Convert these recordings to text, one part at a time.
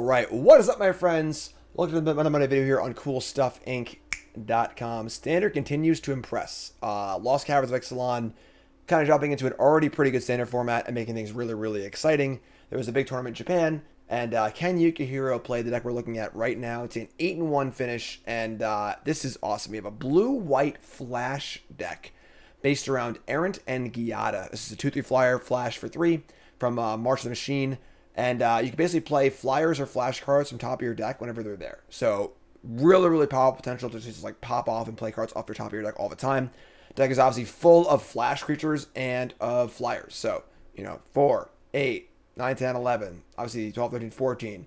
right, what is up, my friends? Welcome to another Monday video here on CoolStuffInc.com. Standard continues to impress. Lost Caverns of Ixalan kind of dropping into an already pretty good standard format and making things really, really exciting. There was a big tournament in Japan, and Ken Yukihiro played the deck we're looking at right now. It's an 8-1 finish, and this is awesome. We have a blue-white flash deck based around Errant and Giada. This is a 2/3 flyer flash for 3 from March of the Machine. And you can basically play flyers or flash cards from top of your deck whenever they're there. So really, really powerful potential to just like pop off and play cards off the top of your deck all the time. Deck is obviously full of flash creatures and of flyers. So, 4, 8, 9, 10, 11, obviously 12, 13, 14,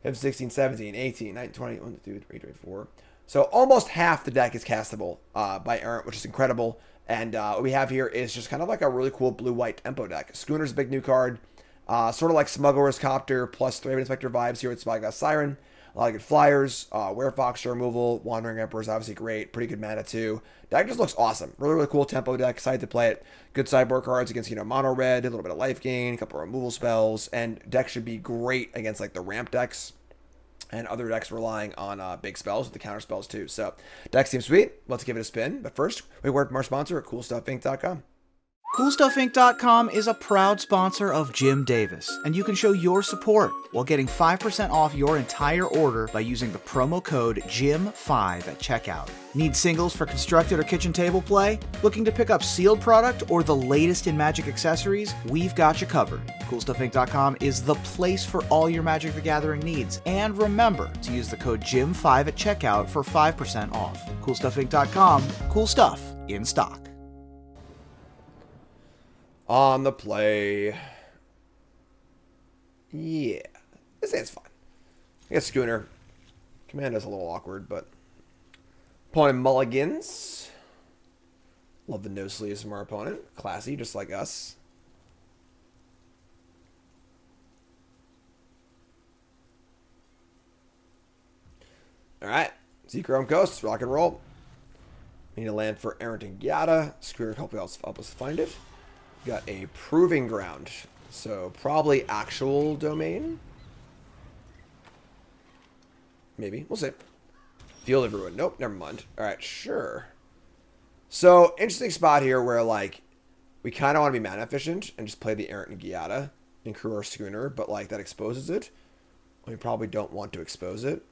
15, 16, 17, 18, 19, 20, 1, 2, 3, 4. So almost half the deck is castable by Errant, which is incredible. And what we have here is just kind of like a really cool blue-white tempo deck. Schooner's a big new card. Sort of like Smuggler's Copter plus Raven Inspector vibes here with Spyglass Siren. A lot of good flyers. Werefox removal. Wandering Emperor is obviously great. Pretty good mana too. Deck just looks awesome. Really, really cool tempo deck. Excited to play it. Good sideboard cards against, mono red. A little bit of life gain. A couple of removal spells. And deck should be great against like the ramp decks. And other decks relying on big spells with the counter spells too. So deck seems sweet. Let's give it a spin. But first, we work from our sponsor at CoolStuffInc.com. CoolStuffInc.com is a proud sponsor of Jim Davis, and you can show your support while getting 5% off your entire order by using the promo code JIM5 at checkout. Need singles for constructed or kitchen table play? Looking to pick up sealed product or the latest in Magic accessories? We've got you covered. CoolStuffInc.com is the place for all your Magic the Gathering needs, and remember to use the code JIM5 at checkout for 5% off. CoolStuffInc.com, cool stuff in stock. On the play. Yeah. This is fine. I guess Schooner. Commando's a little awkward, but opponent mulligans. Love the no sleeves from our opponent. Classy, just like us. Alright. Seachrome Coast. Rock and roll. We need a land for Errant and Giada. Schooner help us find it. Got a Proving Ground, so probably actual domain. Maybe. We'll see. Field of Ruin. Nope, never mind. Alright, sure. So, interesting spot here where, like, we kind of want to be mana efficient and just play the Errant and Giada and crew our Schooner, but, like, that exposes it. We probably don't want to expose it.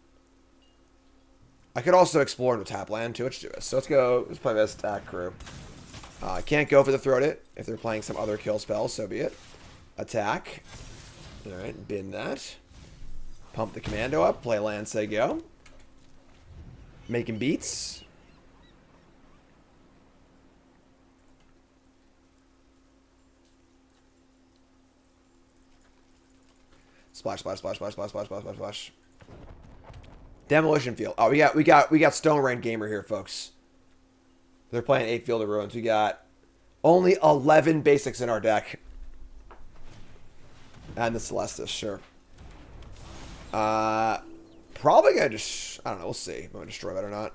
I could also explore into tap land, too. Let's do this. So, let's go. Let's play this stack crew. Can't go for the Throat It. If they're playing some other kill spell, so be it. Attack. Alright, bin that. Pump the Commando up. Play land, say go. Making beats. Splash, splash, splash, splash, splash, splash, splash, splash, splash. Demolition Field. Oh, we got Stone Rain Gamer here, folks. They're playing 8 Field of Ruins. We got only 11 basics in our deck. And the Celestis, sure. Probably gonna just, I don't know, we'll see. I'm gonna destroy that or not.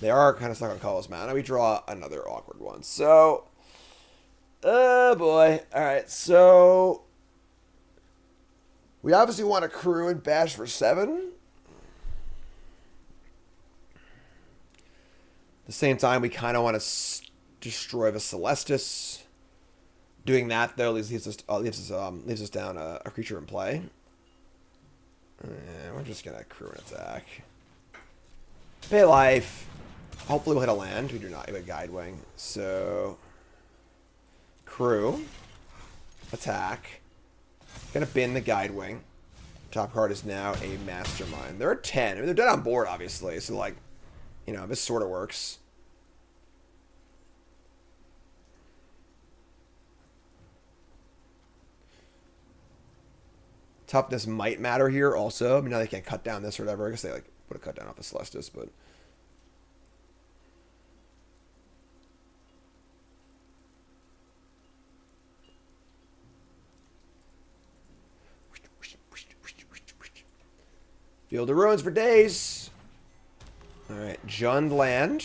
They are kind of stuck on colorless mana. We draw another awkward one. So, oh boy. Alright, so we obviously want to crew and bash for 7. At the same time, we kind of want to destroy the Celestis. Doing that, though, leaves us down a creature in play. We're just going to crew and attack. Pay life. Hopefully we'll hit a land. We do not have a Guidewing. So, crew. Attack. Going to bin the Guidewing. Top card is now a Mastermind. There are 10. I mean, they're dead on board, obviously. So, like, this sort of works. Toughness might matter here also. I mean, now they can't cut down this or whatever. I guess they, like, would have cut down off the Celestis, but Field of Ruins for days. Alright, Jund land.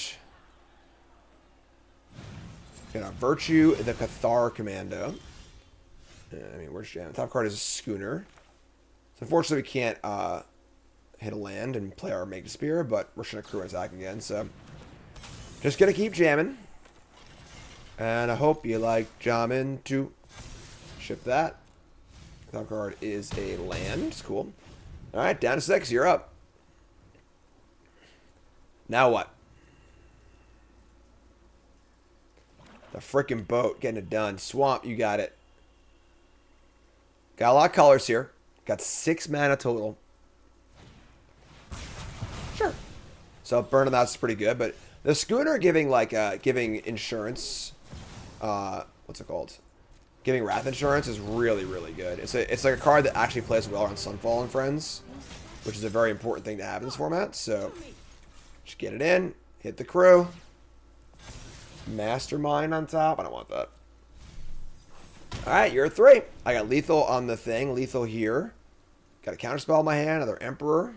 Got a Virtue, the Cathar Commando. I mean, where's Jam? Top card is a Schooner. Unfortunately, we can't hit a land and play our Make Spear, but we're going to crew and attack again, so just going to keep jamming. And I hope you like jamming too. Ship that. That card is a land. It's cool. Alright, down to 6. You're up. Now what? The frickin' boat getting it done. Swamp, you got it. Got a lot of colors here. Got 6 mana total. Sure. So burning that's pretty good, but the schooner giving like giving insurance, what's it called? Giving wrath insurance is really, really good. It's like a card that actually plays well on Sunfall and Friends, which is a very important thing to have in this format. So just get it in, hit the crew. Mastermind on top. I don't want that. Alright, you're a 3. I got lethal on the thing. Lethal here. Got a counterspell in my hand. Another Emperor.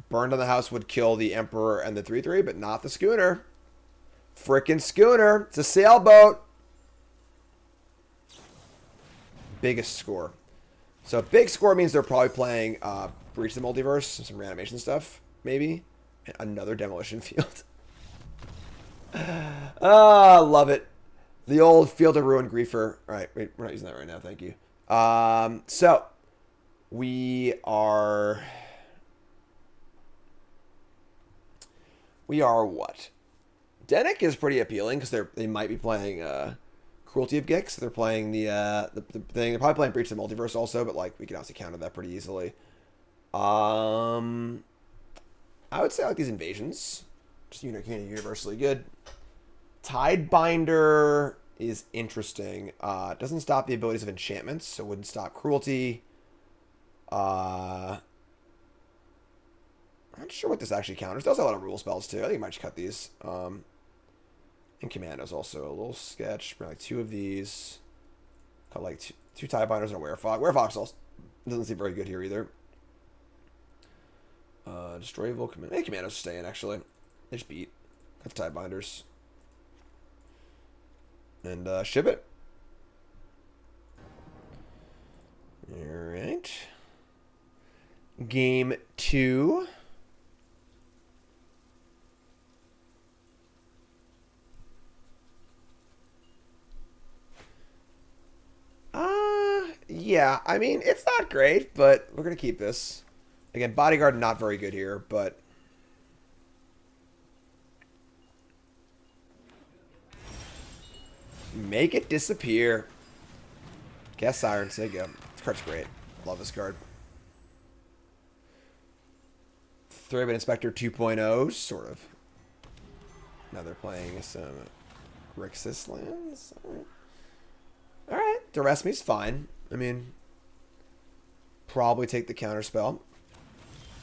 Burned on the house would kill the Emperor and the 3/3, but not the schooner. Frickin' schooner. It's a sailboat. Biggest score. So big score means they're probably playing Breach the Multiverse, some reanimation stuff, maybe. And another demolition field. Ah, love it. The old Field of Ruin griefer. All right, wait, we're not using that right now. Thank you. So we are what? Dennick is pretty appealing because they might be playing Cruelty of Gix. They're playing the thing. They're probably playing Breach the Multiverse also, but like we can obviously counter that pretty easily. I would say I like these invasions. Just universally good. Tidebinder is interesting. Doesn't stop the abilities of enchantments, so wouldn't stop cruelty. I'm not sure what this actually counters. Does a lot of rule spells too. I think I might just cut these. And Commando's also a little sketch. Bring like 2 of these. Got like two Tidebinders and a Werefox. Werefox also doesn't seem very good here either. Destroy Evil Commando. Hey, Commando's staying actually. They just beat. Got the Tidebinders. And ship it. Alright. Game 2. Yeah, I mean, it's not great, but we're going to keep this. Again, Bodyguard not very good here, but make it disappear. Cast Siren, say go. This card's great. Love this card. 3-bit Inspector 2.0, sort of. Now they're playing some Grixis lands. Alright, Duress me's fine. I mean, probably take the counter spell.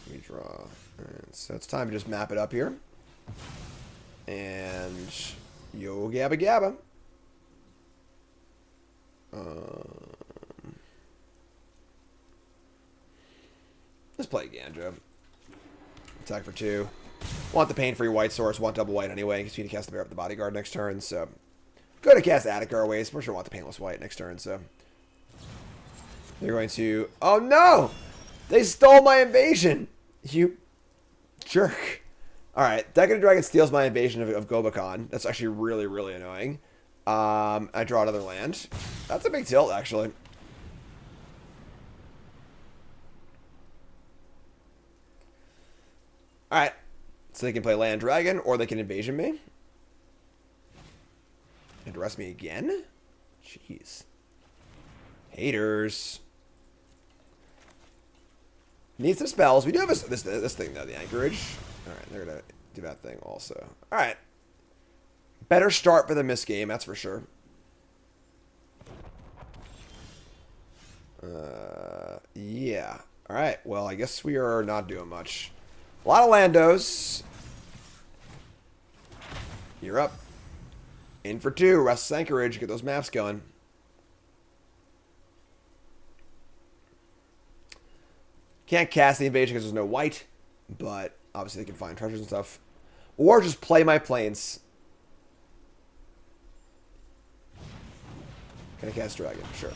Let me draw. Alright, so it's time to just map it up here. And yo gabba gabba. Let's play Eiganjo. Attack for 2. Want the pain-free white source, want double white anyway, because you need to cast the Bear up the Bodyguard next turn, so go to cast Adarkar Wastes. We're sure want the painless white next turn, so they're going to... Oh no! They stole my invasion! You jerk. Alright, Decadent Dragon steals my invasion of Gobakhan. That's actually really, really annoying. I draw another land. That's a big tilt, actually. Alright. So they can play Land Dragon, or they can Invasion me. And arrest me again? Jeez. Haters. Need some spells. We do have this thing, though, the Anchorage. Alright, they're going to do that thing also. Alright. Better start for the miss game, that's for sure. Yeah. Alright, well, I guess we are not doing much. A lot of Landos. You're up. In for 2. Restless Anchorage. Get those maps going. Can't cast the invasion because there's no white. But obviously they can find treasures and stuff. Or just play my planes. Can I cast Dragon? Sure.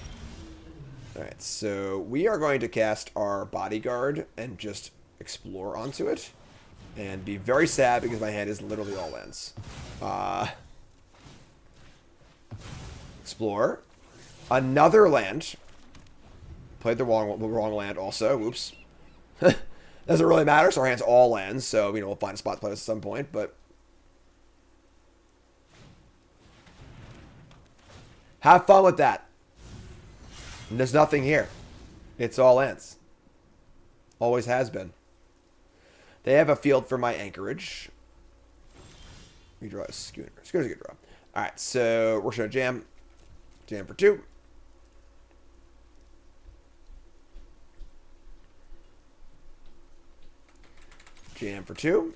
Alright, so we are going to cast our Bodyguard and just explore onto it. And be very sad because my hand is literally all lands. Explore. Another land. Played the wrong land also. Whoops. Doesn't really matter, so our hand's all lands, so, we'll find a spot to play this at some point, but... Have fun with that. And there's nothing here. It's all lands. Always has been. They have a field for my Anchorage. We draw a Schooner. Schooner's a good draw. Alright, so we're going to jam. Jam for 2. Jam for 2.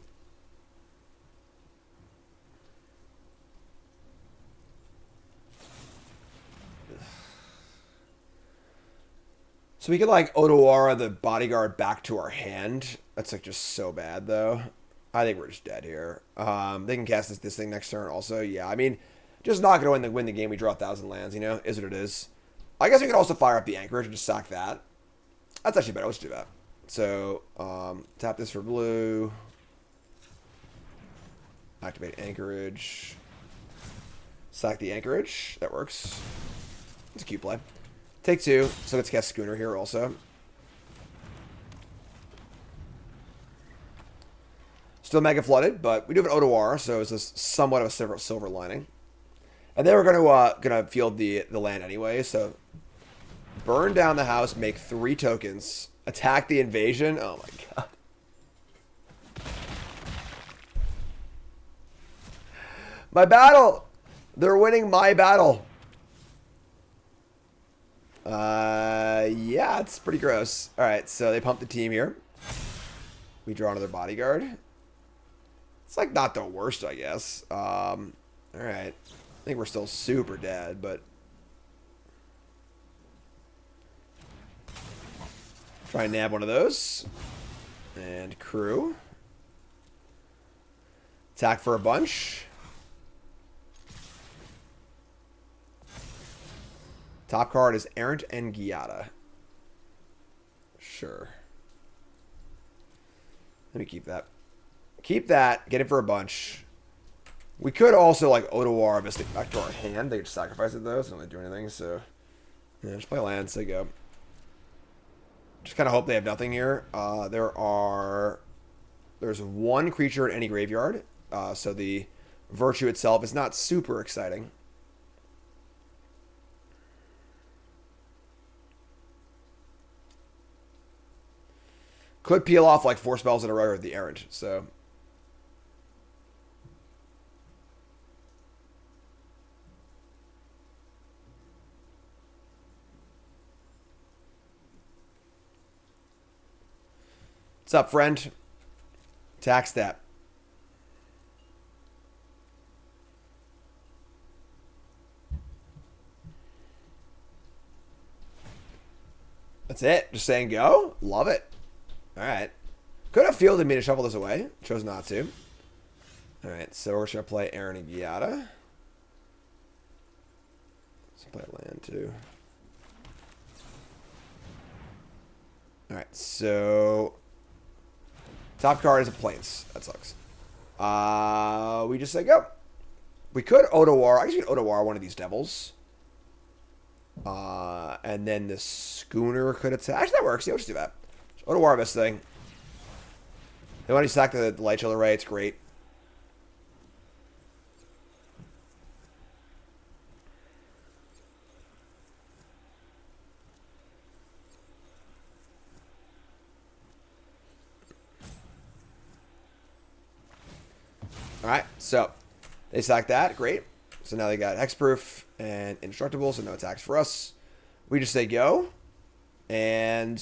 So we could like Otawara the Bodyguard back to our hand. That's like just so bad though. I think we're just dead here. They can cast this thing next turn also. Yeah, I mean, just not going to win the game. We draw 1,000 lands, is what it is. I guess we could also fire up the Anchorage and just sack that. That's actually better. Let's do that. So, tap this for blue. Activate Anchorage. Sack the Anchorage. That works. It's a cute play. Take 2. So let's cast Schooner here also. Still mega flooded, but we do have an Otawara, so it's somewhat of a silver lining. And then we're gonna field the land anyway. So burn down the house, make 3 tokens, attack the invasion. Oh my god. My battle! They're winning my battle. Yeah, it's pretty gross. Alright, so they pump the team here. We draw another Bodyguard. It's like not the worst, I guess. Alright. I think we're still super dead, but... Try and nab one of those. And crew. Attack for a bunch. Top card is Errant and Giada. Sure. Let me keep that. Keep that. Get it for a bunch. We could also, like, Otawara Mystic back to our hand. They just sacrifice it, though, so don't really do anything, so... Yeah, just play lands. They go. Just kind of hope they have nothing here. There's 1 creature in any graveyard, so the Virtue itself is not super exciting. Could peel off like 4 spells in a row with the Errant, so... What's up, friend? Tax that. That's it. Just saying go. Love it. Alright. Could have fielded me to shuffle this away. Chose not to. Alright, so we're going to play Errant and Giada. Let's play land too. Alright, so... Top card is a Plains. That sucks. We just say go. We could Otawara. I guess we could Otawara one of these devils. And then the Schooner could attack. Actually, that works. Yeah, we'll just do that. Otawara this thing. They want to sack the Light Shield Array. It's great. Alright, so they sack that. Great. So now they got Hexproof and Indestructible, so no attacks for us. We just say go. And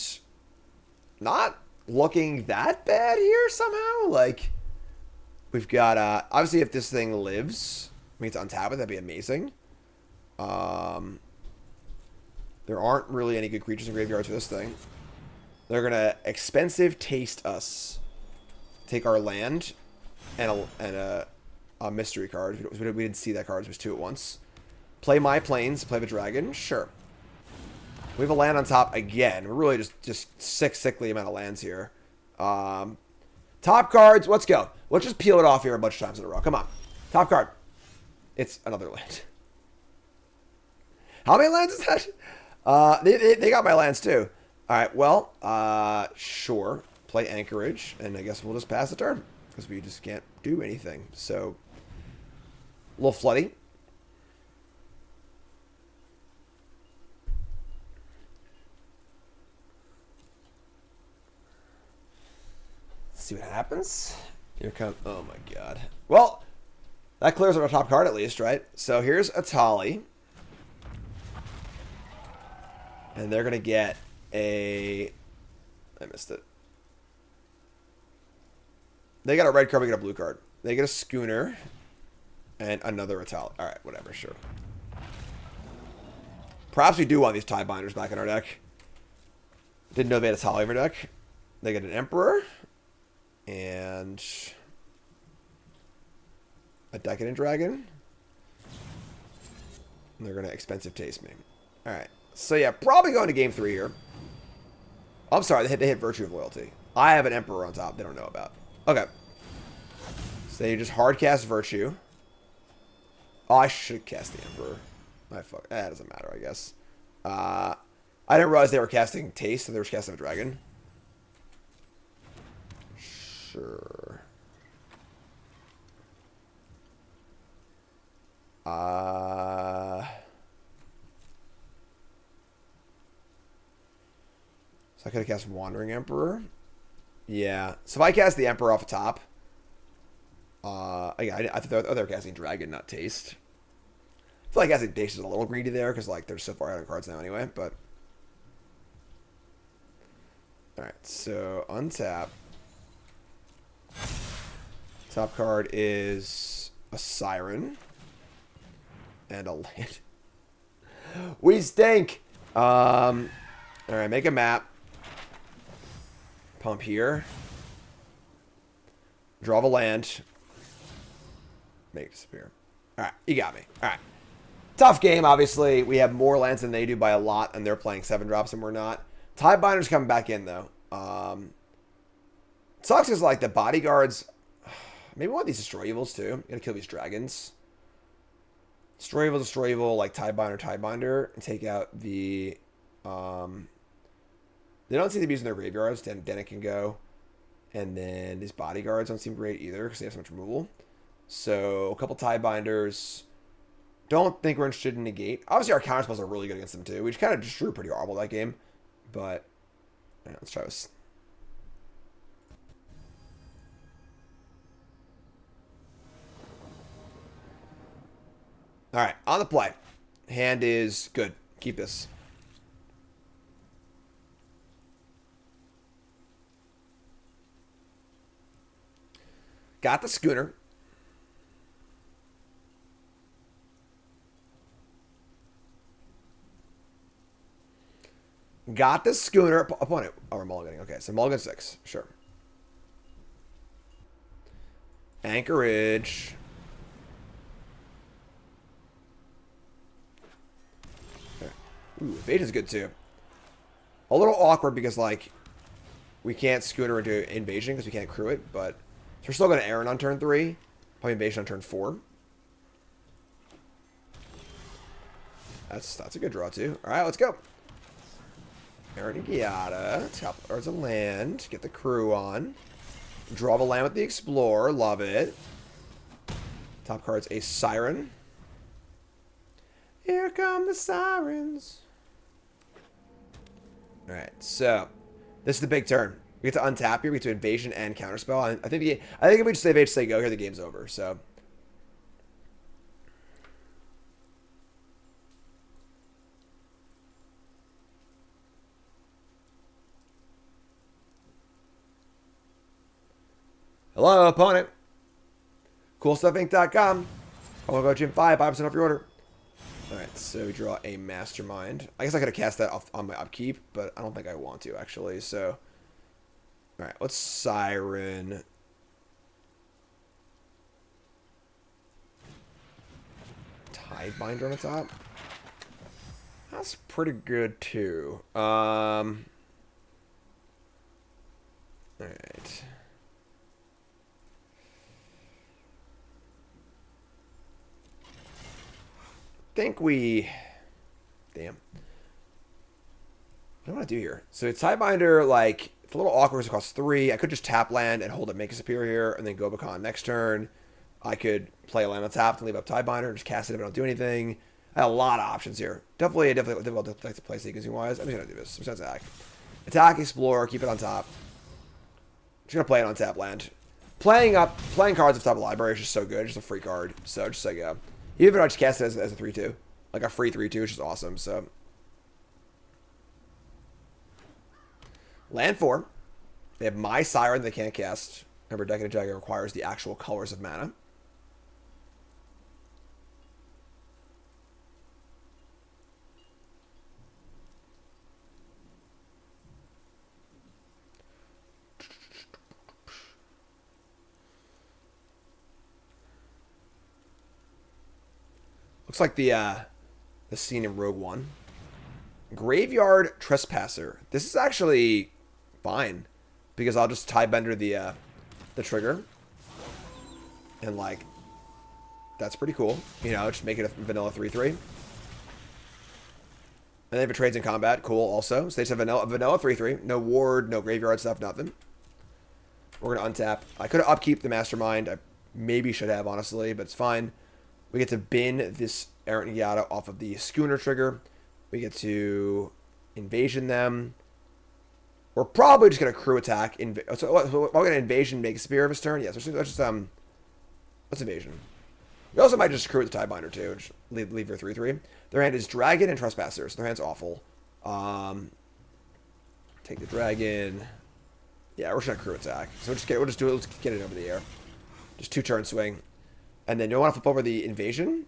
not looking that bad here somehow. Like, we've got, obviously if this thing lives, we need to untap it. That'd be amazing. There aren't really any good creatures in graveyards for this thing. They're going to expensive taste us. Take our land and a mystery card. We didn't see that card. It was 2 at once. Play my planes, play the dragon. Sure. We have a land on top again. We're really just sickly amount of lands here. Top cards. Let's go. Let's just peel it off here a bunch of times in a row. Come on. Top card. It's another land. How many lands is that? They got my lands too. All right. Well, sure. Play Anchorage, and I guess we'll just pass the turn because we just can't do anything. So, a little floody. See what happens. Here comes. Oh my god. Well, that clears our top card at least, right? So here's Atali. And they're going to get a... I missed it. They got a red card, we get a blue card. They get a Schooner. And another Atali. Alright, whatever, sure. Perhaps we do want these Tidebinders back in our deck. Didn't know they had a Atali in our deck. They get an Emperor. And... a Decadent Dragon. And they're going to expensive taste me. Alright. So yeah, probably going to game 3 here. I'm sorry, they hit Virtue of Loyalty. I have an Emperor on top they don't know about. Okay. So they just hard cast Virtue. Oh, I should cast the Emperor. That doesn't matter, I guess. I didn't realize they were casting Taste, and they were casting a Dragon. Sure. So I could have cast Wandering Emperor. Yeah. So if I cast the Emperor off the top, I thought they were casting Dragon, not Taste. I feel like casting Taste is a little greedy there because like they're so far out on cards now anyway. But all right, so untap. Top card is a Siren and a land. We stink. All right, make a map. Pump here. Draw the land. Make it disappear. Alright, you got me. Alright. Tough game, obviously. We have more lands than they do by a lot, and they're playing 7 drops and we're not. Tidebinder's coming back in, though. Sucks is like the bodyguards. Maybe one of these destroy evils, too. You gotta kill these dragons. Destroy evil, like Tidebinder, and take out the... They don't seem to be using their graveyards. Dennick can go. And then these bodyguards don't seem great either because they have so much removal. So a couple Tidebinders. Don't think we're interested in Negate. Obviously our counterspells are really good against them too. We just kind of just drew pretty horrible that game. But yeah, let's try this. Alright, on the play. Hand is good. Keep this. Got the Schooner. Got the Schooner. Opponent. Oh, we're mulliganing. Okay, so mulligan 6. Sure. Anchorage. Okay. Ooh, Invasion's good too. A little awkward because, like, we can't Schooner into Invasion because we can't crew it, but... So we're still going to Errant on turn 3. Probably Invasion on turn 4. That's a good draw, too. Alright, let's go. Errant and Giada. Top cards a land. Get the crew on. Draw the land with the Explorer. Love it. Top card's a Siren. Here come the Sirens. Alright, so this is the big turn. We get to untap here. We get to Invasion and Counterspell. I think if we just say go here, the game's over. So hello, opponent. CoolStuffInc.com. I want to go Gym 5, 5% off your order. Alright, so we draw a Mastermind. I guess I could have cast that off on my upkeep, but I don't think I want to, actually. So, alright, let's Siren. Tidebinder on the top. That's pretty good too. Alright. Think we... Damn. What do I want to do here? So it's Tidebinder, like, it's a little awkward because it costs 3. I could just tap land and hold it, make it appear here, and then Gobakhan next turn. I could play a land on top and leave up Tidebinder and just cast it if I don't do anything. I have a lot of options here. Definitely difficult to play sequencing-wise. I'm just going to do this. I'm just going to attack. Attack, explore, keep it on top. Just going to play it on tap land. Playing cards off top of the library is just so good. Just a free card. So just like, even if I just cast it as a 3-2. Like a free 3-2, which is awesome. So land 4. They have my Siren they can't cast. Remember, Decadent Jagger requires the actual colors of mana. Looks like the scene in Rogue One. Graveyard Trespasser. This is actually fine because I'll just Tidebinder the trigger, and like that's pretty cool. You know, just make it a vanilla 3/3. And then if it trades in combat, cool. Also, so they just have vanilla 3/3. No ward, no graveyard stuff, nothing. We're gonna untap. I could have upkeep the Mastermind. I maybe should have, honestly, but it's fine. We get to bin this Errant and Giada off of the Schooner trigger. We get to invasion them. We're probably just going to crew attack. So we're going to invasion, make a spear of his turn. Yes, let's invasion. We also might just crew the Tidebinder too. Just leave your 3/3. Their hand is Dragon and Trespasser, so their hand's awful. Take the Dragon. Yeah, we're just going to crew attack. So let's get it over the air. Just 2 turn swing. And then do I want to flip over the invasion?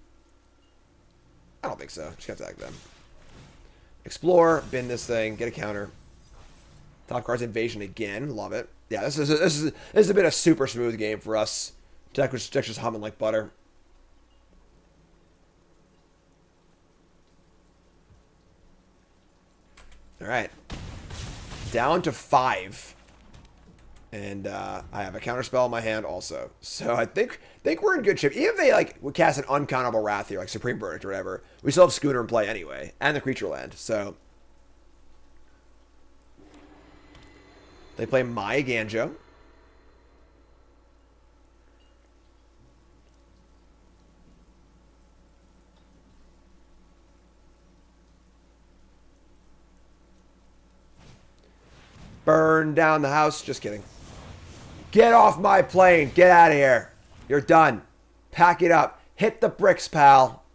I don't think so. Just gonna attack them. Explore, bin this thing, get a counter. Top card's invasion again. Love it. Yeah, this has been a super smooth game for us. Deck just humming like butter. All right, down to 5. And I have a counterspell in my hand also. So I think we're in good shape. Even if they like would cast an uncountable wrath here, like Supreme Verdict or whatever, we still have Schooner in play anyway. And the creature land. So they play my Eiganjo. Burn down the house. Just kidding. Get off my plane. Get out of here. You're done. Pack it up. Hit the bricks, pal.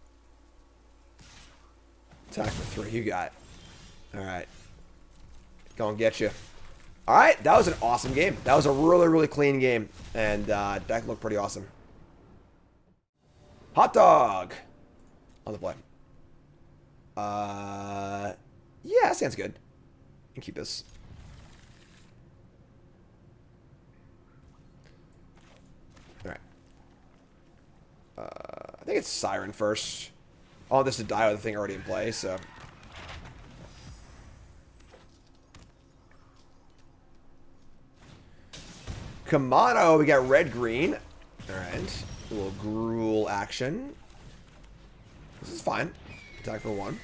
Attack for 3. You got it. All right. Go and get you. All right. That was an awesome game. That was a really, really clean game. And deck looked pretty awesome. Hot dog. On the play. Yeah, that sounds good. You can keep this. I think it's Siren first. I want this to die with the thing already in play, so. Commando, we got red-green. Alright. A little gruel action. This is fine. Attack for 1.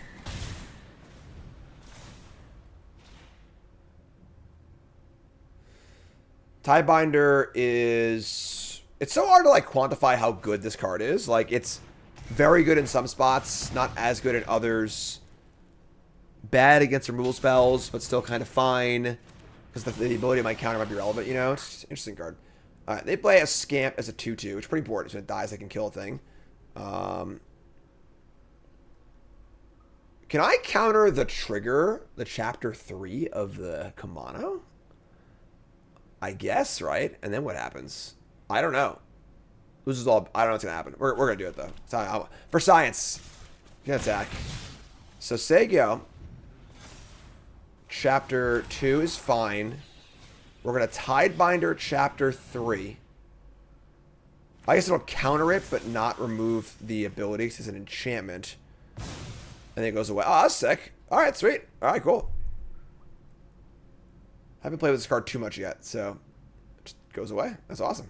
Tidebinder is... It's so hard to, like, quantify how good this card is. Like, it's very good in some spots, not as good in others. Bad against removal spells, but still kind of fine. Because the ability of my counter might be relevant, you know? It's an interesting card. Alright, they play a Scamp as a 2/2, which is pretty important. So when it dies, I can kill a thing. Can I counter the trigger, the chapter 3 of the Commando? I guess, right? And then what happens? I don't know. This is all... I don't know what's going to happen. We're going to do it, though. For science. Gonna attack. So, say go. Chapter 2 is fine. We're going to Tidebinder Chapter 3. I guess it'll counter it, but not remove the ability because it's an enchantment. And then it goes away. Oh, that's sick. All right, sweet. All right, cool. I haven't played with this card too much yet, so it just goes away. That's awesome.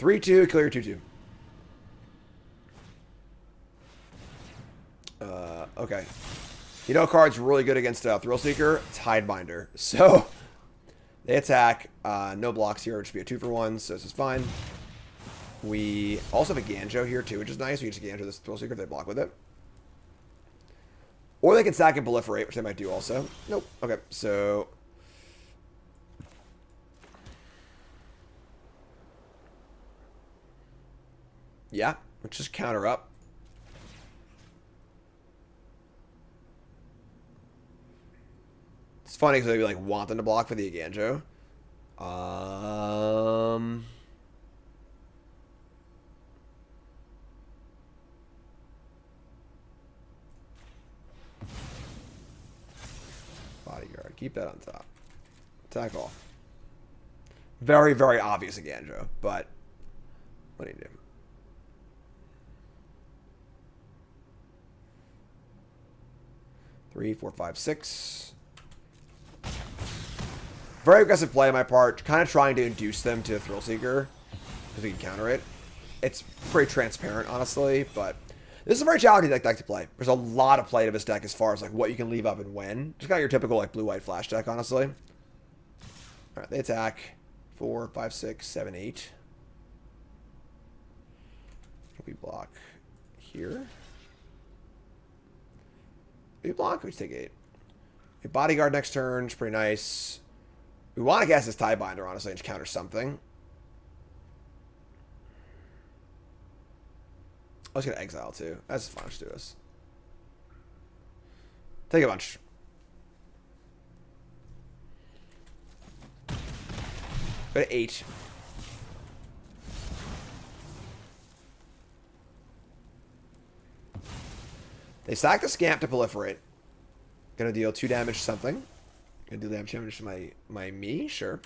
3-2, kill your 2-2. Okay. You know, card's really good against Thrillseeker. Tidebinder. So they attack. No blocks here. It should be a 2-for-1, so this is fine. We also have a Eiganjo here too, which is nice. We can just Eiganjo this Thrillseeker if they block with it. Or they can sack and proliferate, which they might do also. Nope. Okay, so yeah, let's just counter up. It's funny because they like want them to block for the Eiganjo. Bodyguard, keep that on top. Attack all. Very, very obvious Eiganjo, but what do you do? Three, four, five, six. Very aggressive play on my part. Kind of trying to induce them to Thrillseeker because we can counter it. It's pretty transparent, honestly, but this is a very challenging deck to play. There's a lot of play to this deck as far as like what you can leave up and when. Just kind of your typical like blue-white flash deck, honestly. All right, they attack 4, 5, 6, 7, 8. We block here. We block. We take 8. We bodyguard next turn. It's pretty nice. We want to cast this Tidebinder, honestly, and just counter something. I was going to exile, too. That's fine. Let's do this. Take a bunch. Go to 8. They sack the Scamp to proliferate. Gonna deal 2 damage to something. Gonna deal damage to my me? Sure.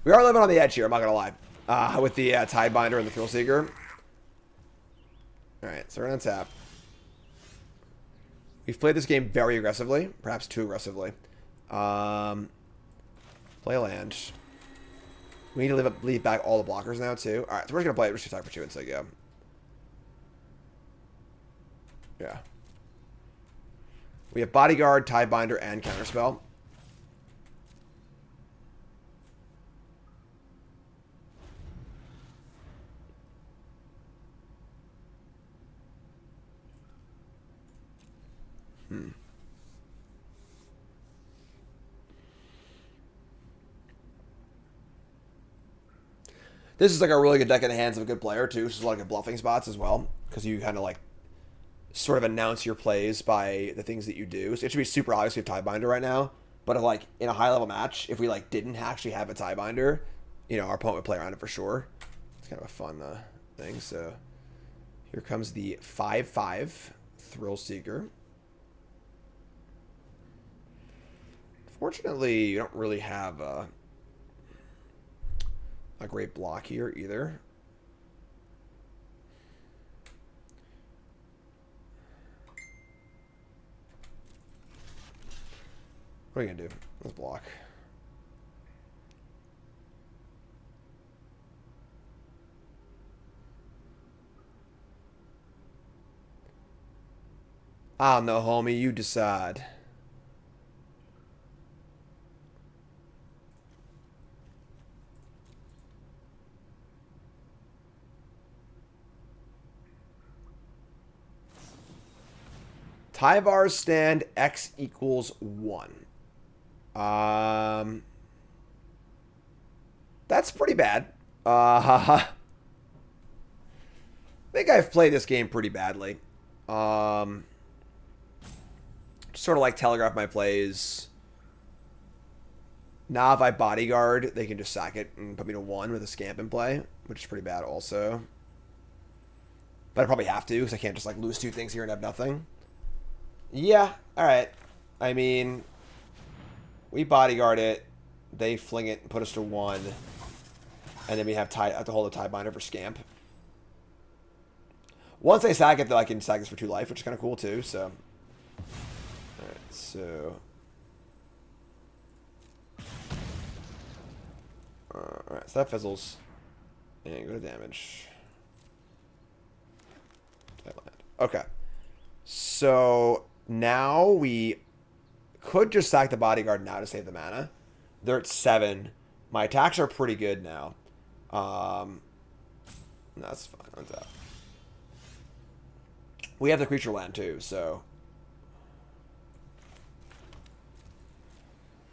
We are living on the edge here, I'm not gonna lie. With the Tidebinder and the Thrillseeker. Alright, so we're gonna tap. We've played this game very aggressively. Perhaps too aggressively. Play a land. We need to leave back all the blockers now, too. Alright, so we're just gonna play it. We're just gonna attack for 2 and say go. Yeah. We have Bodyguard, Tidebinder, and Counterspell. This is like a really good deck in the hands of a good player, too. This is like a bluffing spots as well. Because you kind of like sort of announce your plays by the things that you do. So it should be super obvious we have Tidebinder right now. But if, like in a high level match, if we like didn't actually have a Tidebinder, you know, our opponent would play around it for sure. It's kind of a fun thing. So here comes the 5/5 Thrillseeker. Fortunately, you don't really have a great block here either. What are you gonna do? Let's block. I don't know, homie. You decide. Tyvar's stand X equals 1. That's pretty bad. I think I've played this game pretty badly. Just sort of like telegraph my plays. Now if I bodyguard, they can just sack it and put me to 1 with a Scamp in play, which is pretty bad also. But I probably have to, because I can't just like lose 2 things here and have nothing. Yeah, alright. I mean, we bodyguard it. They fling it and put us to 1. And then we have to hold a Tidebinder for Scamp. Once they sack it, though, I can sack this for 2 life, which is kind of cool, too, so... Alright, so... Alright, so that fizzles. And go to damage. Okay. So, now we could just sack the Bodyguard now to save the mana. They're at 7. My attacks are pretty good now. That's fine. What's that? We have the creature land too, so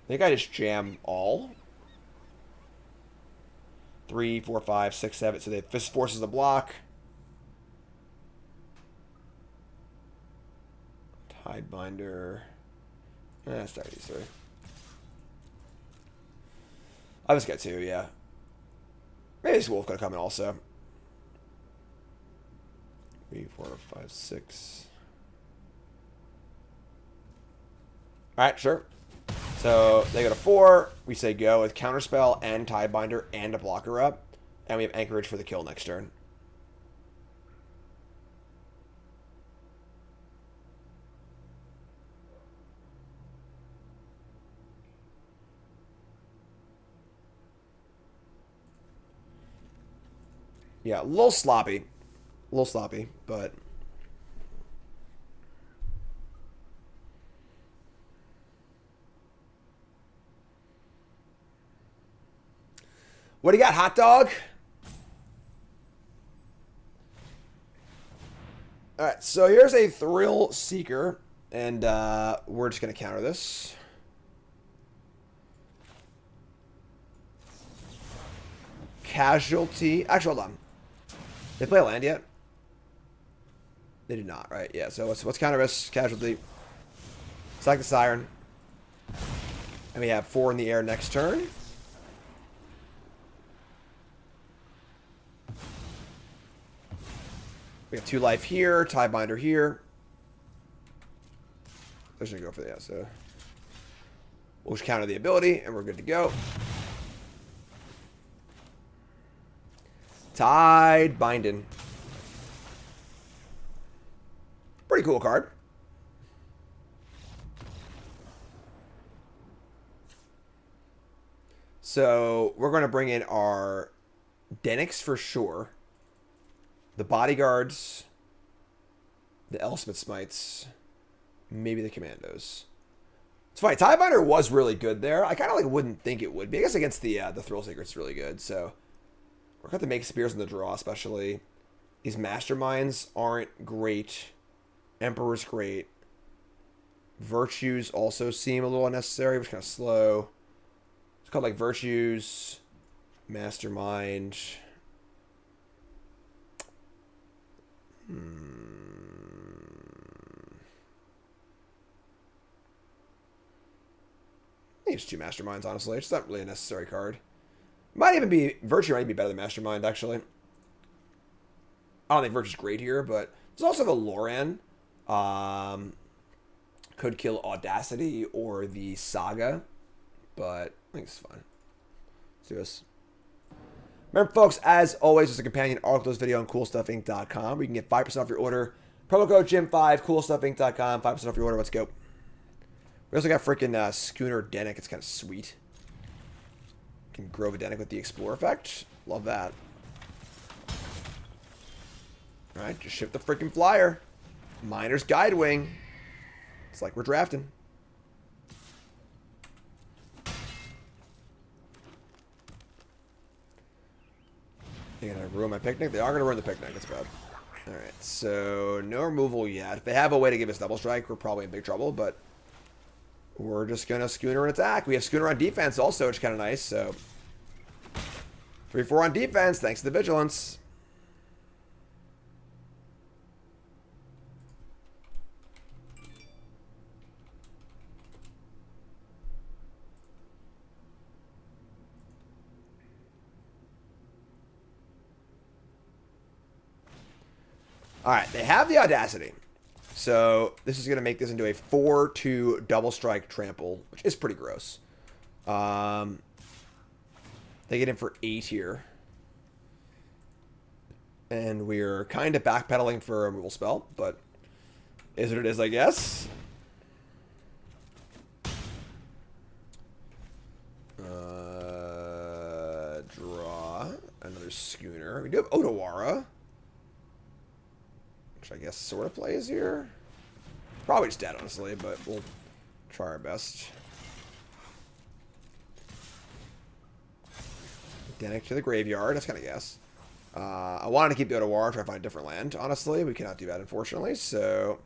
I think I just jam all 3, 4, 5, 6, 7. So this forces the block. Tidebinder. Start these 3. I just got 2, yeah. Maybe this wolf gonna come in also. 3, 4, 5, 6. Alright, sure. So they go to 4. We say go with Counterspell and Tidebinder and a blocker up. And we have Anchorage for the kill next turn. Yeah, a little sloppy. A little sloppy, but... What do you got, hot dog? Alright, so here's a Thrill Seeker, and we're just going to counter this. Casualty. Actually, hold on. They play a land yet? They did not, right? Yeah, so what's counter risk? Casualty. Select the Siren. And we have 4 in the air next turn. We have 2 life here, Tidebinder here. They're just gonna go for that, so we'll just counter the ability and we're good to go. Tidebinding. Pretty cool card. So we're going to bring in our Dennicks for sure. The Bodyguards. The Elspeth Smites. Maybe the Commandos. It's funny. Tidebinder was really good there. I kind of like wouldn't think it would be. I guess against the Thrill Seeker it's really good. So we're going to make Spears in the draw especially. These Masterminds aren't great. Emperor's great. Virtues also seem a little unnecessary, which is kind of slow. It's called like Virtues, Mastermind. I think it's 2 Masterminds, honestly. It's not really a necessary card. Might even be... Virtue might be better than Mastermind, actually. I don't think Virtue's great here, but... There's also the Loran. Could kill Audacity or the Saga, but I think it's fine. Let's do this. Remember, folks, as always, there's a companion article to this video on CoolStuffInc.com where you can get 5% off your order. Promo code GYM5, CoolStuffInc.com, 5% off your order. Let's go. We also got freaking Schooner Dennick. It's kind of sweet. Can Grove a Dennick with the Explore effect. Love that. Alright, just ship the freaking flyer. Miner's Guidewing. It's like we're drafting. They're going to ruin my picnic? They are going to ruin the picnic. That's bad. Alright, so no removal yet. If they have a way to give us double strike, we're probably in big trouble, but we're just going to Schooner and attack. We have Schooner on defense also, which is kind of nice, so 3-4 on defense, thanks to the Vigilance. Alright, they have the Audacity. So this is going to make this into a 4-2 double strike trample, which is pretty gross. They get in for 8 here. And we're kind of backpedaling for a removal spell, but is what it is, I guess. Draw another Schooner. We do have Otawara, which I guess sort of plays here. Probably just dead, honestly, but we'll try our best. Dennick to the graveyard. That's kind of guess. I wanted to keep the Otawara, try to find a different land. Honestly, we cannot do that, unfortunately. So